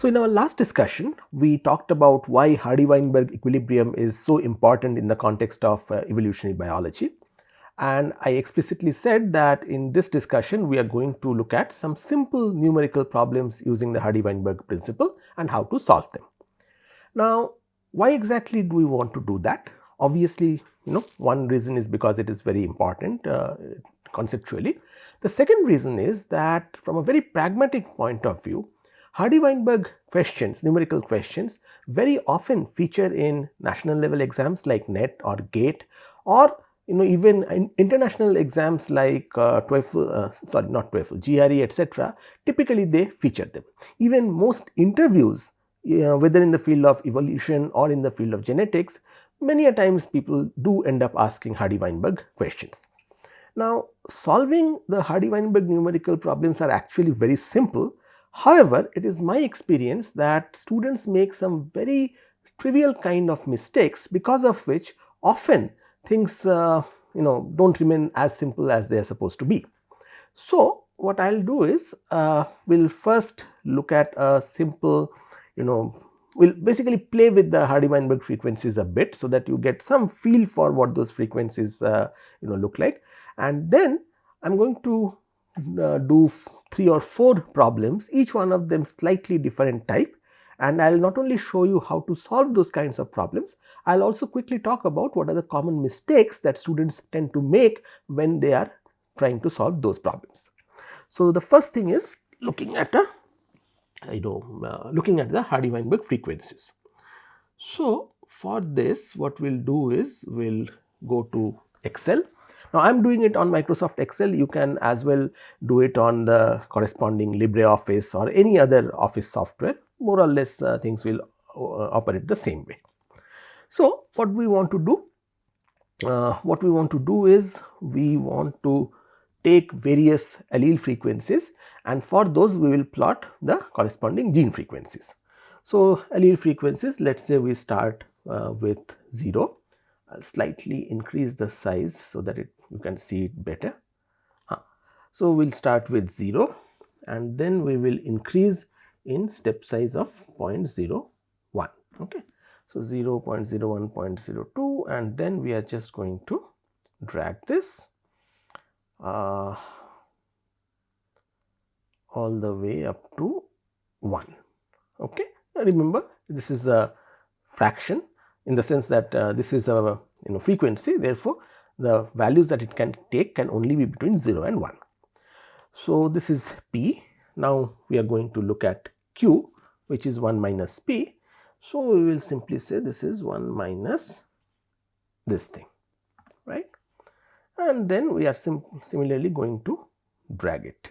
So, in our last discussion, we talked about why Hardy-Weinberg equilibrium is so important in the context of evolutionary biology. And I explicitly said that in this discussion, we are going to look at some simple numerical problems using the Hardy-Weinberg principle and how to solve them. Now, why exactly do we want to do that? Obviously, one reason is because it is very important conceptually. The second reason is that from a very pragmatic point of view, Hardy-Weinberg questions, numerical questions, very often feature in national level exams like NET or GATE, or even in international exams like TOEFL, not TOEFL, GRE, etc. Typically, they feature them. Even most interviews, whether in the field of evolution or in the field of genetics, many a times people do end up asking Hardy-Weinberg questions. Now, solving the Hardy-Weinberg numerical problems are actually very simple. However, it is my experience that students make some very trivial kind of mistakes, because of which often things don't remain as simple as they are supposed to be. So, what I will do is we will first look at a simple, we will basically play with the Hardy-Weinberg frequencies a bit, so that you get some feel for what those frequencies look like, and then I am going to do 3 or 4 problems, each one of them slightly different type, and I will not only show you how to solve those kinds of problems, I will also quickly talk about what are the common mistakes that students tend to make when they are trying to solve those problems. So, the first thing is looking at the Hardy-Weinberg frequencies. So, for this what we will do is we will go to Excel. Now, I am doing it on Microsoft Excel. You can as well do it on the corresponding LibreOffice or any other office software. More or less things will operate the same way. So, what we want to do is we want to take various allele frequencies, and for those we will plot the corresponding gene frequencies. So, allele frequencies, let us say we start with 0. I will slightly increase the size so that you can see it better. So, we will start with 0 and then we will increase in step size of 0.01. Okay. So, 0, 0.01, 0.02, and then we are just going to drag this all the way up to 1. Okay. Now, remember, this is a fraction, in the sense that this is a frequency, therefore, the values that it can take can only be between 0 and 1. So, this is P. Now, we are going to look at Q, which is 1 minus P. So, we will simply say this is 1 minus this thing, right, and then we are similarly going to drag it.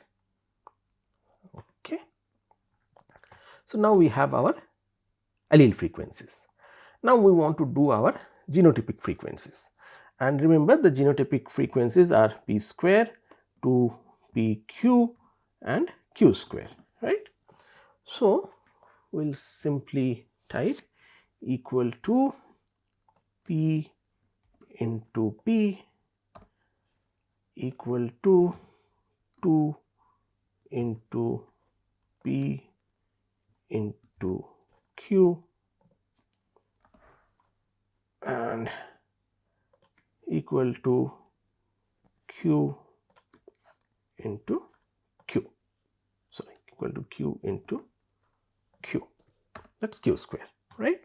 Okay. So, now we have our allele frequencies. Now, we want to do our genotypic frequencies, and remember the genotypic frequencies are P square, 2 PQ and Q square, right. So, we will simply type equal to P into P equal to 2 into P into Q and equal to Q into Q, sorry, equal to Q into Q, that is Q square, right.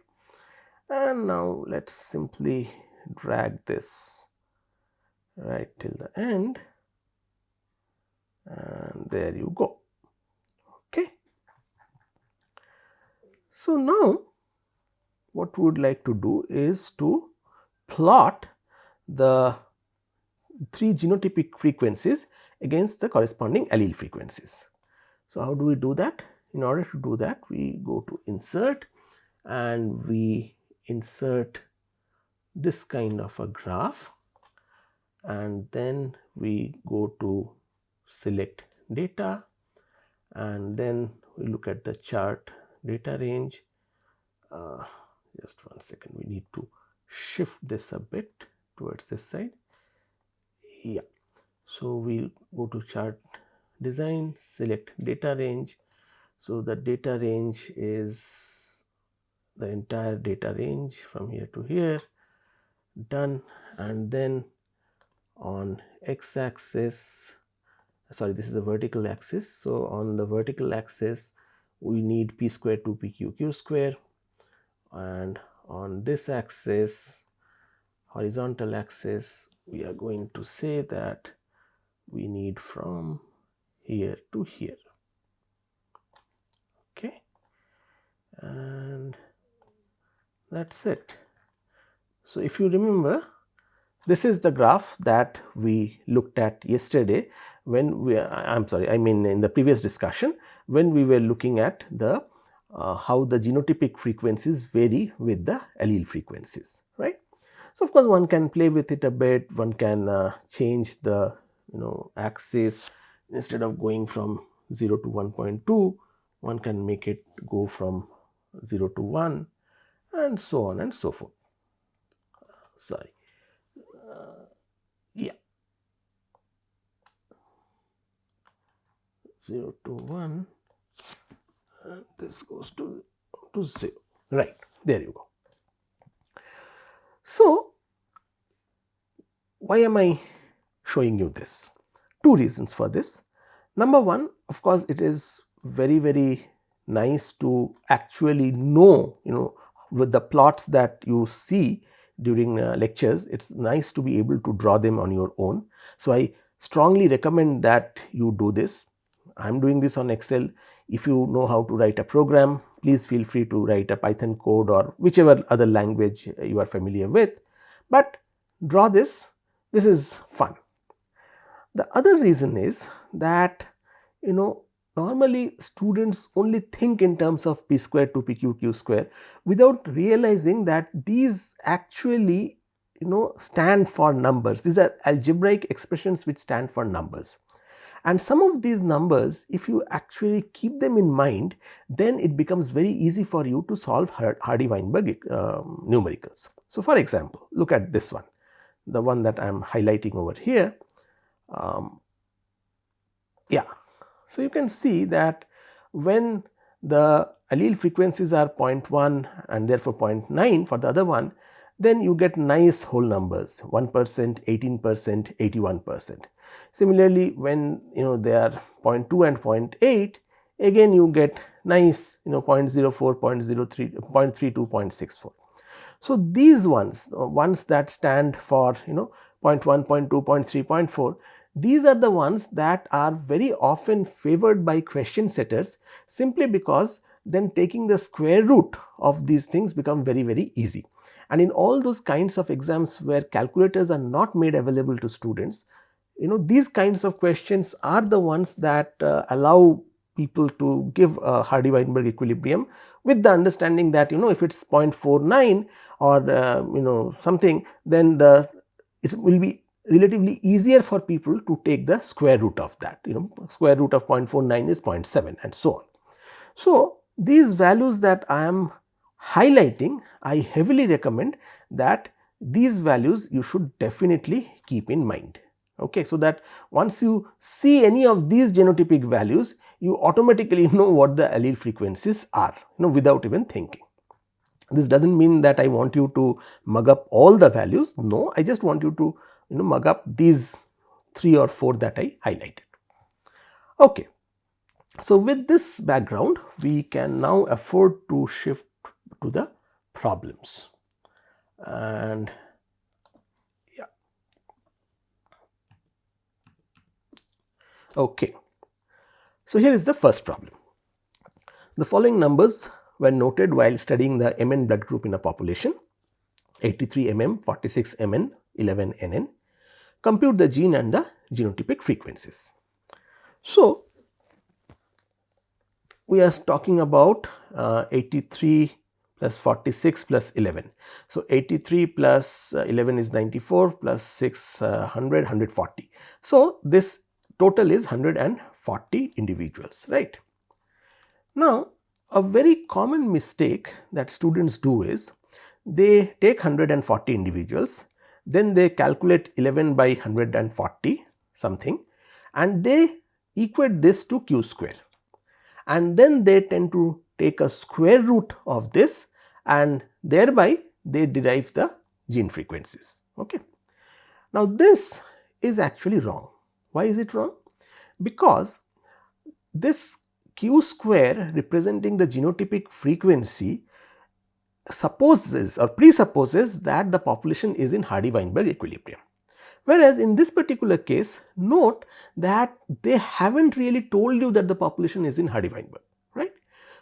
And now, let us simply drag this right till the end, and there you go. Okay. So, now what we would like to do is to plot the 3 genotypic frequencies against the corresponding allele frequencies. So, how do we do that? In order to do that, we go to insert and we insert this kind of a graph, and then we go to select data, and then we look at the chart data range. Just one second, we need to shift this a bit towards this side. Yeah. So, we will go to chart design, select data range, So the data range is the entire data range from here to here, done. And then on x-axis, sorry, this is the vertical axis. So on the vertical axis we need p square 2pq q square, and on this axis, horizontal axis, we are going to say that we need from here to here. Okay, and that's it. So if you remember, this is the graph that we looked at yesterday when we, in the previous discussion, when we were looking at the how the genotypic frequencies vary with the allele frequencies, right? So of course one can play with it a bit, one can change the axis. Instead of going from 0 to 1.2, one can make it go from 0 to 1, and so on and so forth. Sorry, yeah, 0 to 1, and this goes to 0, right? There you go. So why am I showing you this? Two reasons for this. Number one, of course, it is very nice to actually know, with the plots that you see during lectures, it's nice to be able to draw them on your own. So I strongly recommend that you do this. I'm doing this on Excel. If you know how to write a program, please feel free to write a Python code or whichever other language you are familiar with, but draw this. This is fun. The other reason is that normally students only think in terms of p square 2pq q square without realizing that these actually stand for numbers. These are algebraic expressions which stand for numbers, and some of these numbers, if you actually keep them in mind, then it becomes very easy for you to solve Hardy-Weinberg numericals. So for example, look at this one, the one that I am highlighting over here. Yeah, so you can see that when the allele frequencies are 0.1 and therefore 0.9 for the other one, then you get nice whole numbers, 1%, 18%, 81%. Similarly, when they are 0.2 and 0.8, again you get nice 0.04, 0.03, 0.32, 0.64. So these ones that stand for 0.1, 0.2, 0.3, 0.4, these are the ones that are very often favored by question setters, simply because then taking the square root of these things become very easy. And in all those kinds of exams where calculators are not made available to students, these kinds of questions are the ones that allow people to give a Hardy-Weinberg equilibrium with the understanding that if it's 0.49 or something, then it will be relatively easier for people to take the square root of that. Square root of 0.49 is 0.7 and so on. So these values that I am highlighting, I heavily recommend that these values you should definitely keep in mind. Okay, so that once you see any of these genotypic values, you automatically know what the allele frequencies are, without even thinking. This doesn't mean that I want you to mug up all the values. No, I just want you to mug up these 3 or 4 that I highlighted. Okay, so with this background, we can now afford to shift to the problems. And yeah, okay, so here is the first problem. The following numbers were noted while studying the Mn blood group in a population: 83 mm, 46 mn, 11 nn. Compute the gene and the genotypic frequencies. So we are talking about 83 plus 46 plus 11. So 83 plus 11 is 94, plus 6 100, 140. So this total is 140 individuals, right? Now a very common mistake that students do is they take 140 individuals, then they calculate 11 by 140 something, and they equate this to q square. and then they tend to take a square root of this, and thereby they derive the gene frequencies. Okay. Now, this is actually wrong. Why is it wrong? Because this q square representing the genotypic frequency supposes or presupposes that the population is in Hardy-Weinberg equilibrium. Whereas in this particular case, note that they haven't really told you that the population is in Hardy-Weinberg, right.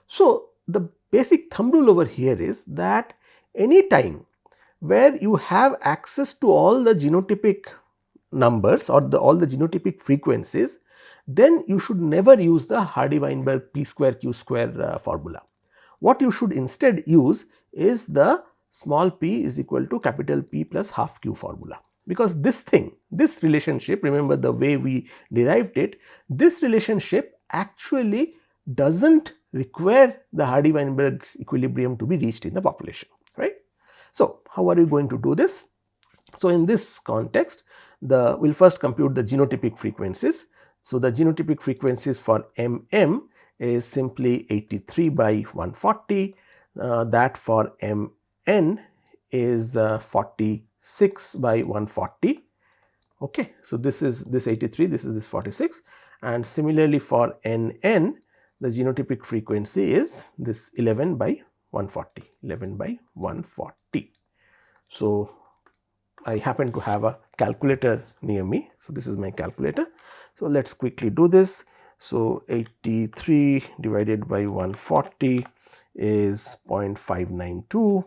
So, the basic thumb rule over here is that any time where you have access to all the genotypic numbers or all the genotypic frequencies, then you should never use the Hardy-Weinberg p square q square formula. What you should instead use is the small p is equal to capital P plus half q formula, because this relationship, remember the way we derived it, this relationship actually does not require the Hardy-Weinberg equilibrium to be reached in the population, right. So, how are you going to do this? So, in this context, we will first compute the genotypic frequencies. So, the genotypic frequencies for MM is simply 83 by 140, that for MN is 46 by 140. Okay. So, this is this 83, this is this 46, and similarly for NN the genotypic frequency is this 11 by 140, 11 by 140. So, I happen to have a calculator near me. So, this is my calculator. So, let us quickly do this. So, 83 divided by 140 is 0.592,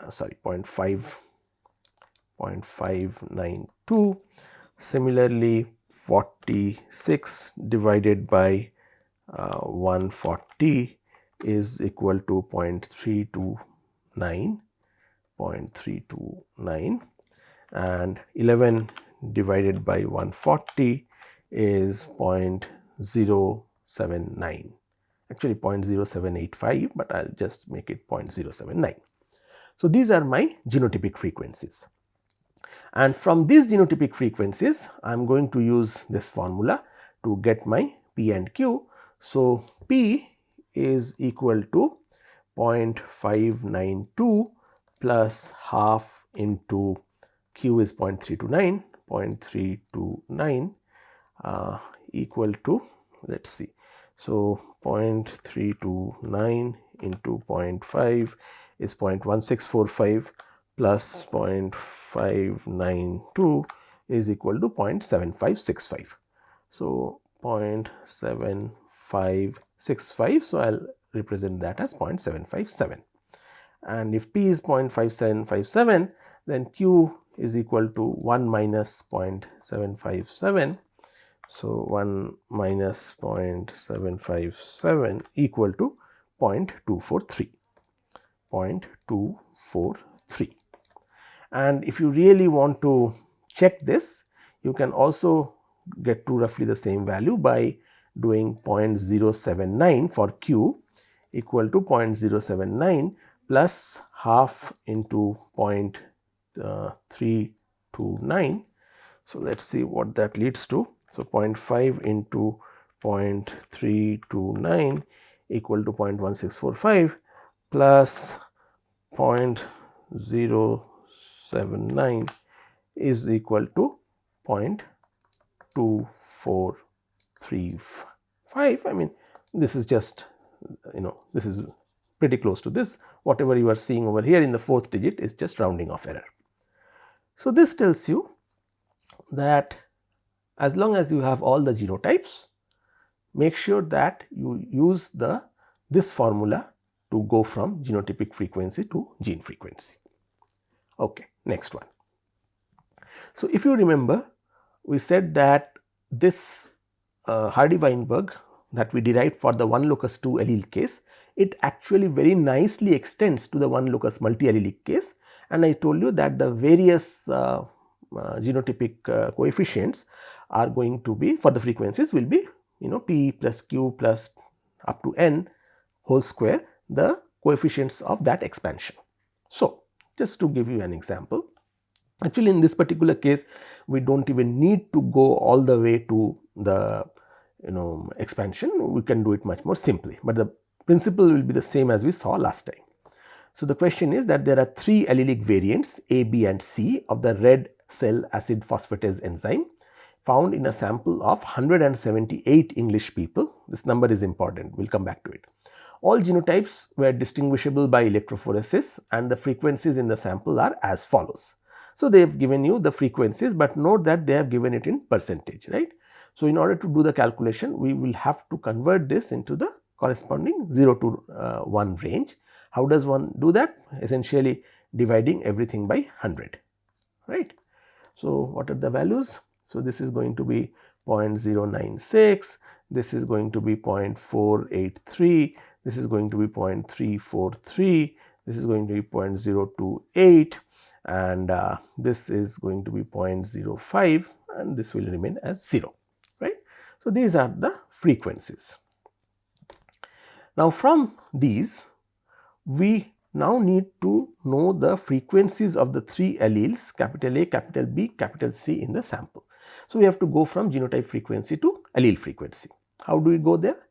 sorry 0.592. Similarly, 46 divided by 140 is equal to 0.329, and 11 divided by 140 is 0.079, actually 0.0785, but I will just make it 0.079. So, these are my genotypic frequencies, and from these genotypic frequencies I am going to use this formula to get my P and Q. So, P is equal to 0.592 plus half into Q is 0.329, 0.329 equal to, let us see. So, 0.329 into 0.5 is 0.1645 plus 0.592 is equal to 0.7565. So, 0.7565. So, I will represent that as 0.757, and if P is 0.5757, then Q is equal to 1 minus 0.757. So, 1 minus 0.757 equal to 0.243, 0.243. And if you really want to check this, you can also get to roughly the same value by doing 0.079 for Q equal to 0.079 plus half into 0.329. So, let us see what that leads to. So, 0.5 into 0.329 equal to 0.1645 plus 0.079 is equal to 0.2435. I mean, this is just, this is pretty close to this. Whatever you are seeing over here in the fourth digit is just rounding off error. So, this tells you that as long as you have all the genotypes, make sure that you use this formula to go from genotypic frequency to gene frequency. Okay, next one. So, if you remember, we said that this Hardy-Weinberg that we derived for the one locus 2 allele case, it actually very nicely extends to the one locus multi-allelic case, and I told you that the various genotypic coefficients are going to be, for the frequencies, will be P plus Q plus up to n whole square, the coefficients of that expansion. So, just to give you an example, actually in this particular case we do not even need to go all the way to the expansion, we can do it much more simply, but the principle will be the same as we saw last time. So, the question is that there are 3 allelic variants A, B and C of the red cell acid phosphatase enzyme found in a sample of 178 English people. This number is important, we will come back to it. All genotypes were distinguishable by electrophoresis and the frequencies in the sample are as follows. So, they have given you the frequencies, but note that they have given it in percentage, right. So, in order to do the calculation, we will have to convert this into the corresponding 0 to 1 range. How does one do that? Essentially dividing everything by 100, right. So, what are the values? So, this is going to be 0.096, this is going to be 0.483, this is going to be 0.343, this is going to be 0.028 and this is going to be 0.05 and this will remain as 0, right. So, these are the frequencies. Now, from these we now need to know the frequencies of the 3 alleles capital A, capital B, capital C in the sample. So, we have to go from genotype frequency to allele frequency. How do we go there?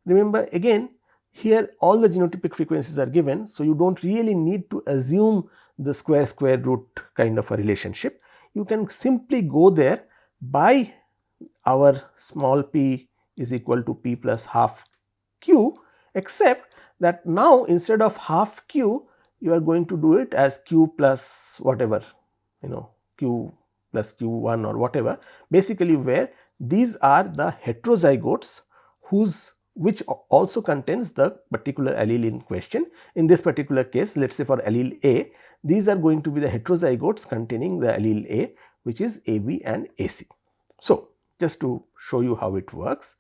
Remember again, here all the genotypic frequencies are given. So, you do not really need to assume the square root kind of a relationship. You can simply go there by our small p is equal to p plus half q, except that now instead of half q, you are going to do it as q plus whatever, q plus q1 or whatever, basically where these are the heterozygotes which also contains the particular allele in question. In this particular case, let us say for allele A, these are going to be the heterozygotes containing the allele A, which is AB and AC. So, just to show you how it works.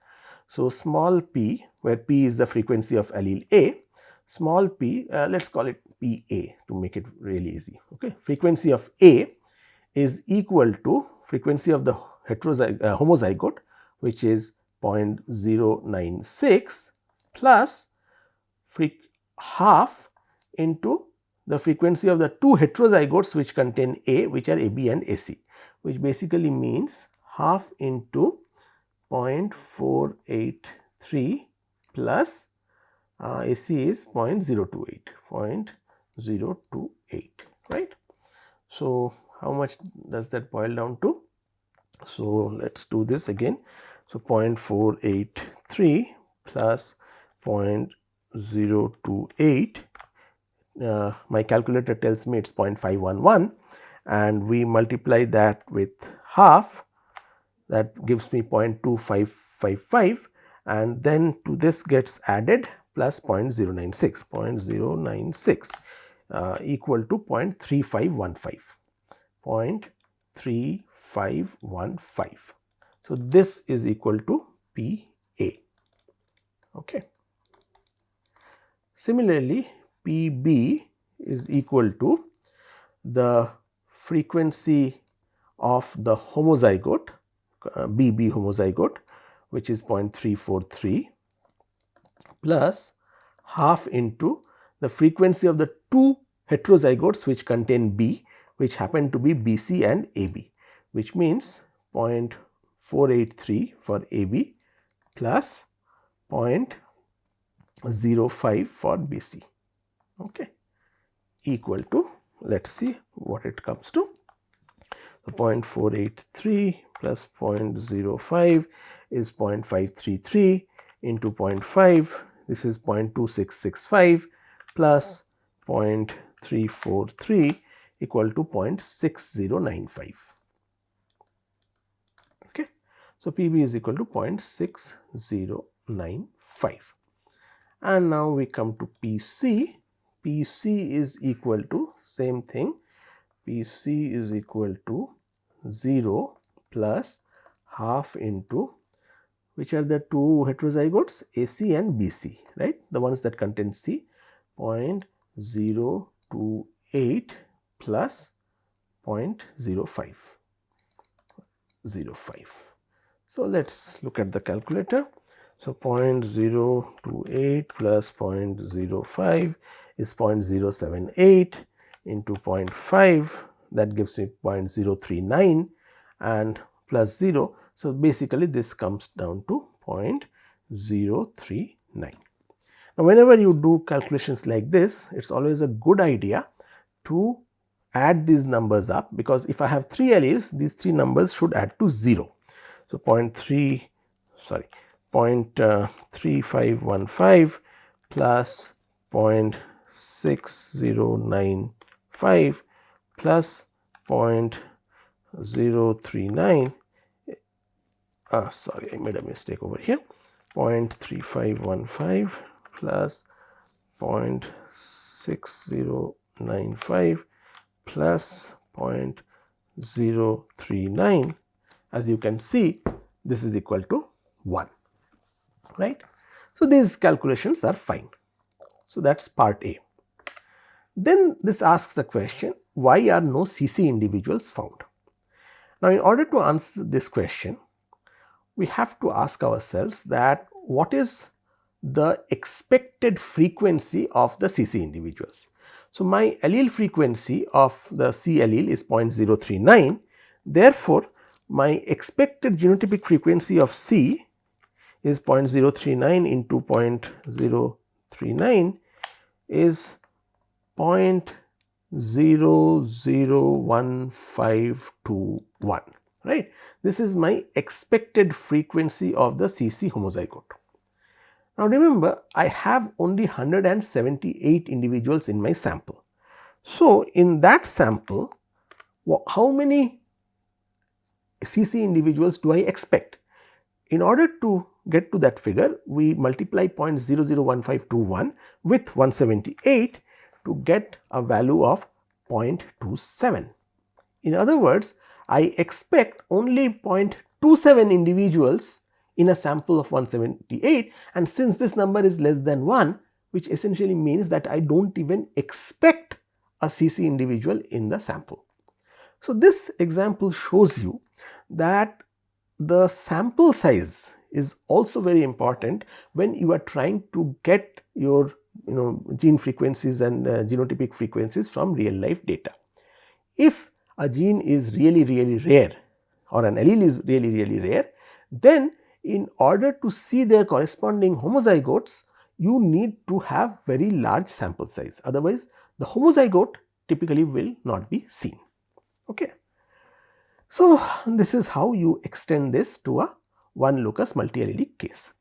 So, small p, where p is the frequency of allele A, small p, let us call it PA to make it really easy. Okay, frequency of A is equal to frequency of the homozygote, which is 0.096 plus half into the frequency of the 2 heterozygotes which contain A, which are AB and AC, which basically means half into 0.483 plus AC is 0.028, right. So, how much does that boil down to? So, let us do this again. So, 0.483 plus 0.028, my calculator tells me it is 0.511 and we multiply that with half, that gives me 0.2555 and then to this gets added plus 0.096 equal to 0.3515, 0.3515. So, this is equal to PA. Okay. Similarly, PB is equal to the frequency of the homozygote, BB homozygote, which is 0.343 plus half into the frequency of the 2 heterozygotes which contain B, which happen to be BC and AB, which means 0.483 for AB plus 0.05 for BC, okay, equal to, let us see what it comes to. So, 0.483 plus 0.05 is 0.533 into 0.5, this is 0.2665 plus 0.343 equal to 0.6095. Okay. So, PB is equal to 0.6095 and now we come to PC. PC is equal to same thing, PC is equal to 0 plus half into, which are the 2 heterozygotes AC and BC, right, the ones that contain C, 0.028 plus 0.05. So, let us look at the calculator. So, 0.028 plus 0.05 is 0.078 into 0.5, that gives me 0.039 and plus 0. So, basically this comes down to 0.039. Now, whenever you do calculations like this, it is always a good idea to add these numbers up, because if I have 3 alleles, these 3 numbers should add to 0. So, 0.3515 plus 0.6095 plus 0.039, sorry, I made a mistake over here, 0.3515 plus 0.6095 plus 0.039. As you can see, this is equal to 1, right. So, these calculations are fine. So, that is part A. Then this asks the question, why are no CC individuals found? Now, in order to answer this question, we have to ask ourselves that what is the expected frequency of the CC individuals. So, my allele frequency of the C allele is 0.039. Therefore, my expected genotypic frequency of C is 0.039 into 0.039 is 0.001521, right. This is my expected frequency of the CC homozygote. Now, remember, I have only 178 individuals in my sample. So, in that sample, how many CC individuals do I expect? In order to get to that figure, we multiply 0.001521 with 178 to get a value of 0.27. In other words, I expect only 0.27 individuals in a sample of 178, and since this number is less than 1, which essentially means that I do not even expect a CC individual in the sample. So, this example shows you that the sample size is also very important when you are trying to get your gene frequencies and genotypic frequencies from real life data. If a gene is really rare or an allele is really rare, then in order to see their corresponding homozygotes, you need to have very large sample size, otherwise the homozygote typically will not be seen. Okay. So, this is how you extend this to a one locus multi-allelic case.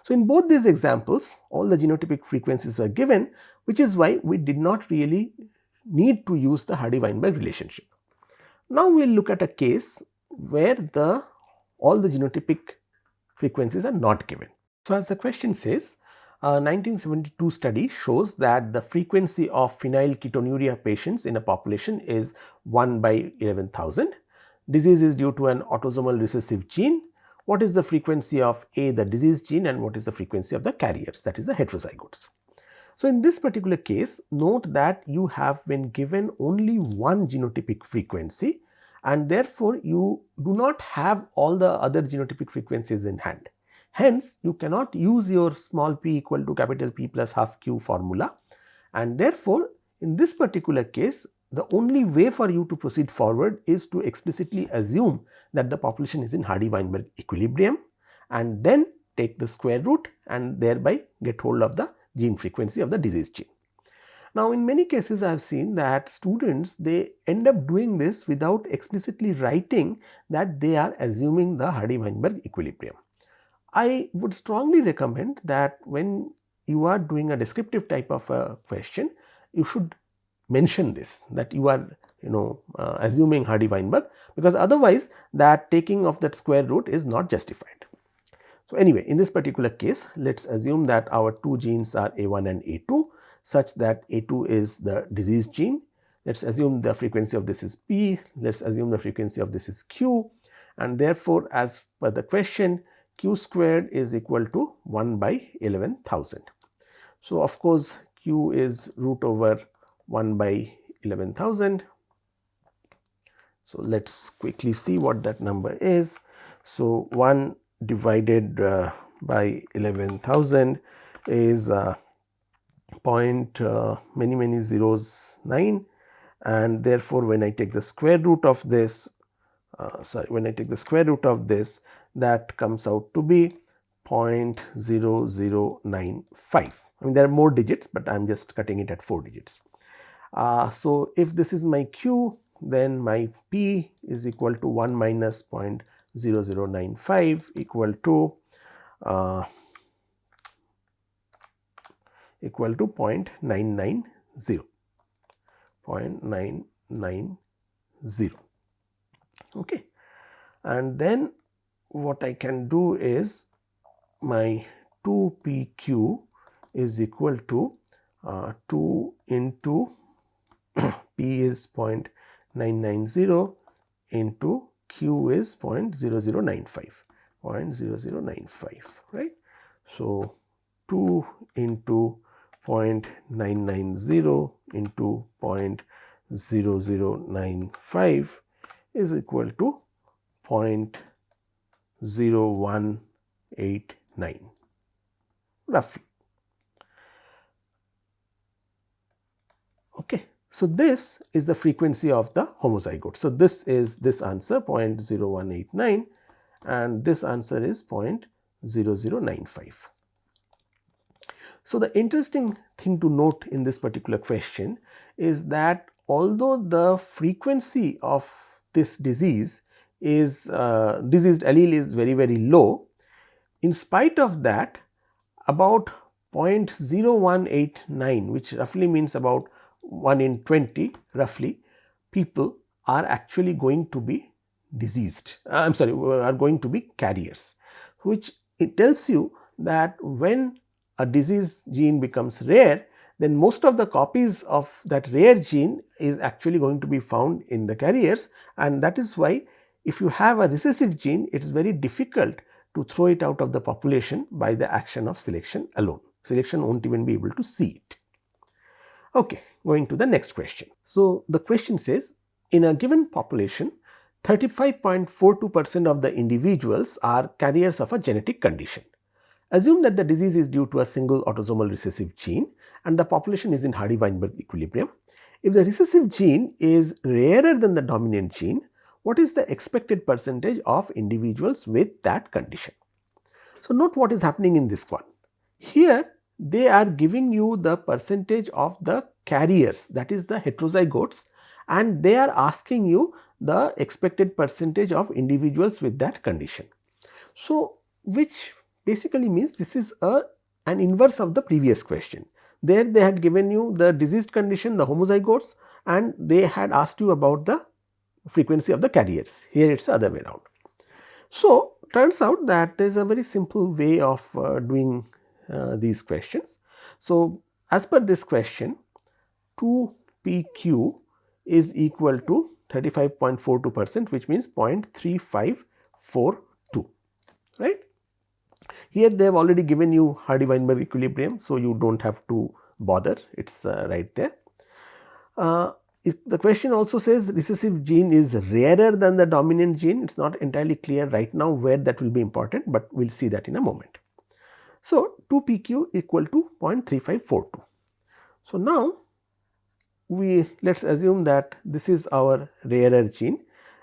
So, in both these examples, all the genotypic frequencies are given, which is why we did not really need to use the Hardy-Weinberg relationship. Now, we will look at a case where all the genotypic frequencies are not given. So, as the question says, a 1972 study shows that the frequency of phenylketonuria patients in a population is 1 by 11,000. Disease is due to an autosomal recessive gene. What is the frequency of A, the disease gene, and what is the frequency of the carriers, that is the heterozygotes? So, in this particular case, note that you have been given only one genotypic frequency, and therefore, you do not have all the other genotypic frequencies in hand. Hence, you cannot use your small p equal to capital P plus half q formula, and therefore, in this particular case, the only way for you to proceed forward is to explicitly assume that the population is in Hardy-Weinberg equilibrium, and then take the square root and thereby get hold of the gene frequency of the disease gene. Now, in many cases I have seen that students, they end up doing this without explicitly writing that they are assuming the Hardy-Weinberg equilibrium. I would strongly recommend that when you are doing a descriptive type of a question, you should mention this, that you are assuming Hardy-Weinberg, because otherwise that taking of that square root is not justified. So, anyway, in this particular case, let us assume that our two genes are A1 and A2 such that A2 is the disease gene. Let us assume the frequency of this is P, let us assume the frequency of this is Q, and therefore, as per the question, Q squared is equal to 1 by 11,000. So, of course, Q is root over 1 by 11,000. So, let us quickly see what that number is. So, 1 divided by 11,000 is point many zeros 9, and therefore, when I take the square root of this, that comes out to be 0.0095. I mean, there are more digits, but I am just cutting it at 4 digits. So if this is my Q, then my P is equal to 1 minus 0.0095 equal to 0.990. 0.990. Okay, and then what I can do is my 2PQ is equal to 2 into P is 0.990 into Q is 0.0095, right. So 2 into 0.990 into 0.0095 is equal to 0.0189 roughly. Okay. So this is the frequency of the homozygote. So this is this answer 0.0189 and this answer is 0.0095. So the interesting thing to note in this particular question is that although the frequency of this disease is diseased allele is very low, in spite of that about 0.0189, which roughly means about 1 in 20 roughly people are actually going to be diseased, are going to be carriers, which it tells you that when a disease gene becomes rare, then most of the copies of that rare gene is actually going to be found in the carriers, and that is why if you have a recessive gene, it is very difficult to throw it out of the population by the action of selection alone. Selection won't even be able to see it. Okay, going to the next question. So the question says, in a given population, 35.42% of the individuals are carriers of a genetic condition. Assume that the disease is due to a single autosomal recessive gene and the population is in Hardy-Weinberg equilibrium. If the recessive gene is rarer than the dominant gene, what is the expected percentage of individuals with that condition? So note what is happening in this one. Here they are giving you the percentage of the carriers, that is the heterozygotes, and they are asking you the expected percentage of individuals with that condition. So which basically means this is an inverse of the previous question. There they had given you the diseased condition, the homozygotes, and they had asked you about the frequency of the carriers. Here it is the other way around. So turns out that there is a very simple way of doing these questions. So as per this question, 2PQ is equal to 35.42%, which means 0.3542, right. Here they have already given you Hardy-Weinberg equilibrium, so you do not have to bother, it is right there. If the question also says recessive gene is rarer than the dominant gene, it is not entirely clear right now where that will be important, but we will see that in a moment. So 2PQ equal to 0.3542. So now let us assume that this is our rarer gene.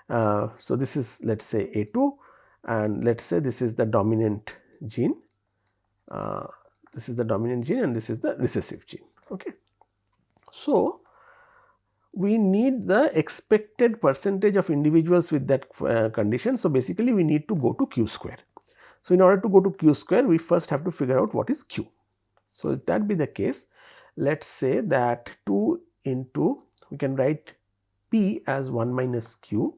So this is, let us say, A2, and let us say this is the dominant gene. This is the dominant gene and this is the recessive gene. Okay. So we need the expected percentage of individuals with that condition. So basically we need to go to Q square. So in order to go to Q square, we first have to figure out what is Q. So if that be the case, let us say that 2 into, we can write P as 1 minus Q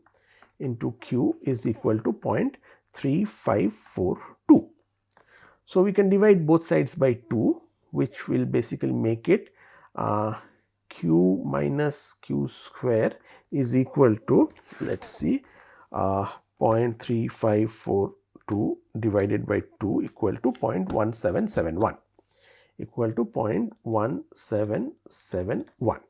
into Q is equal to 0.3542. So we can divide both sides by 2, which will basically make it Q minus Q square is equal to, let us see, 0.3542 divided by 2 equal to 0.1771, equal to 0.1771.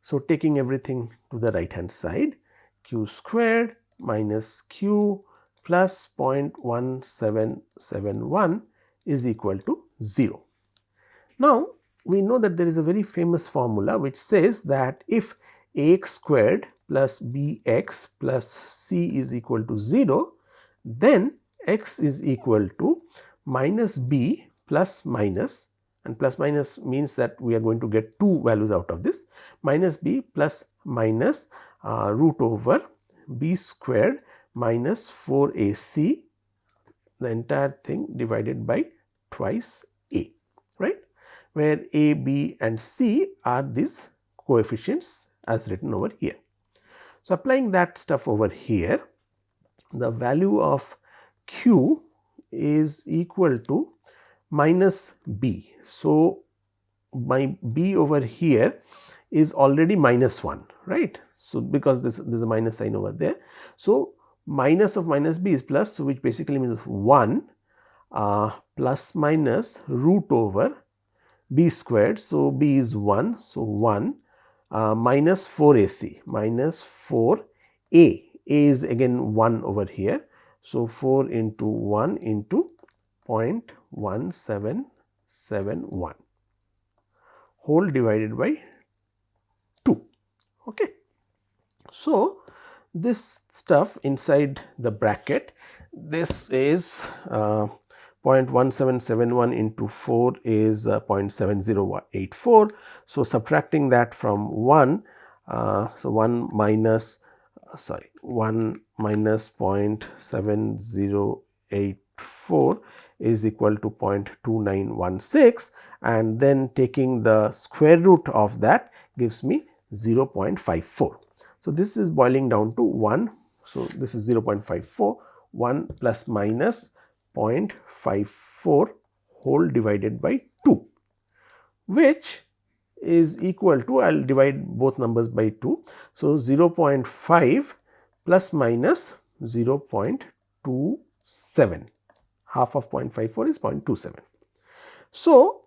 So taking everything to the right hand side, Q squared minus Q plus 0.1771 is equal to 0. Now we know that there is a very famous formula which says that if ax squared plus bx plus c is equal to 0, then x is equal to minus b plus minus, and plus minus means that we are going to get two values out of this, minus b plus minus root over b squared minus 4ac, the entire thing divided by twice a, right, where a, b and c are these coefficients as written over here. So, applying that stuff over here, the value of q is equal to minus b. So, my b over here is already minus 1, right. So, because this is a minus sign over there. So, minus of minus b is plus, so which basically means 1 plus minus root over b squared. So, b is 1. So, 1 minus 4ac, minus 4a, a is again 1 over here. So, 4 into 1 into 0.1771 whole divided by 2. Okay. So, this stuff inside the bracket, this is 0.1771 into 4 is 0.7084. So, subtracting that from 1, so 1 minus 0.7084 is equal to 0.2916, and then taking the square root of that gives me 0.54. So, this is boiling down to 1. So, this is 0.54, 1 plus minus 0.54 whole divided by 2, which is equal to, I will divide both numbers by 2. So, 0.5 plus minus 0.27, half of 0.54 is 0.27. So,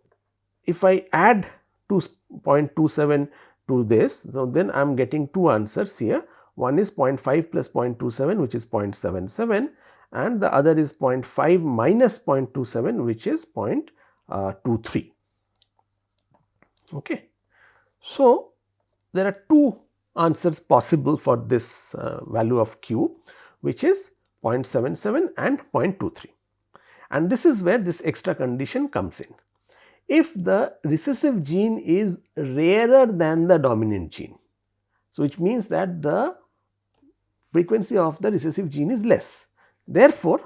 if I add 0.27 to this, so then I am getting two answers here. One is 0.5 plus 0.27, which is 0.77, and the other is 0.5 minus 0.27, which is 0.23. Okay. So, there are two answers possible for this value of q, which is 0.77 and 0.23, and this is where this extra condition comes in. If the recessive gene is rarer than the dominant gene, so which means that the frequency of the recessive gene is less. Therefore,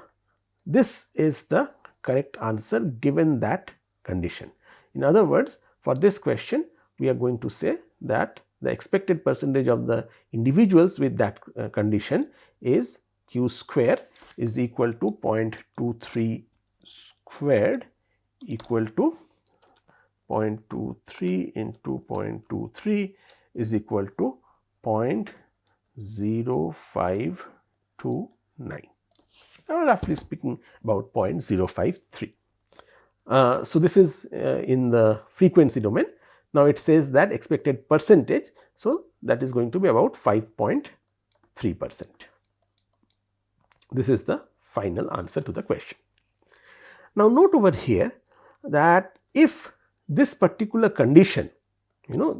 this is the correct answer given that condition. In other words, for this question, we are going to say that the expected percentage of the individuals with that condition is q square is equal to 0.23 squared equal to 0.23 into 0.23 is equal to 0.0529, roughly speaking about 0.053. So, this is in the frequency domain. Now, it says that expected percentage, so that is going to be about 5.3%. This is the final answer to the question. Now, note over here that if this particular condition,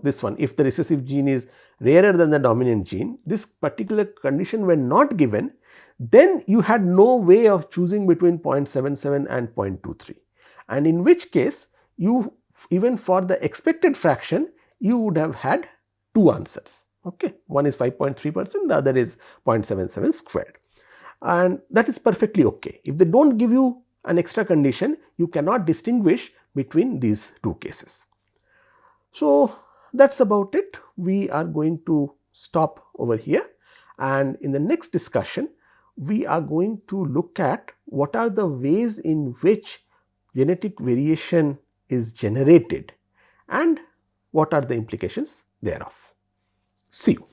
this one, if the recessive gene is rarer than the dominant gene, this particular condition were not given, then you had no way of choosing between 0.77 and 0.23, and in which case you, even for the expected fraction, you would have had two answers. Okay, one is 5.3%, the other is 0.77 squared, and that is perfectly okay. If they do not give you an extra condition, you cannot distinguish between these two cases. So, that is about it. We are going to stop over here, and in the next discussion, we are going to look at what are the ways in which genetic variation is generated and what are the implications thereof. See you.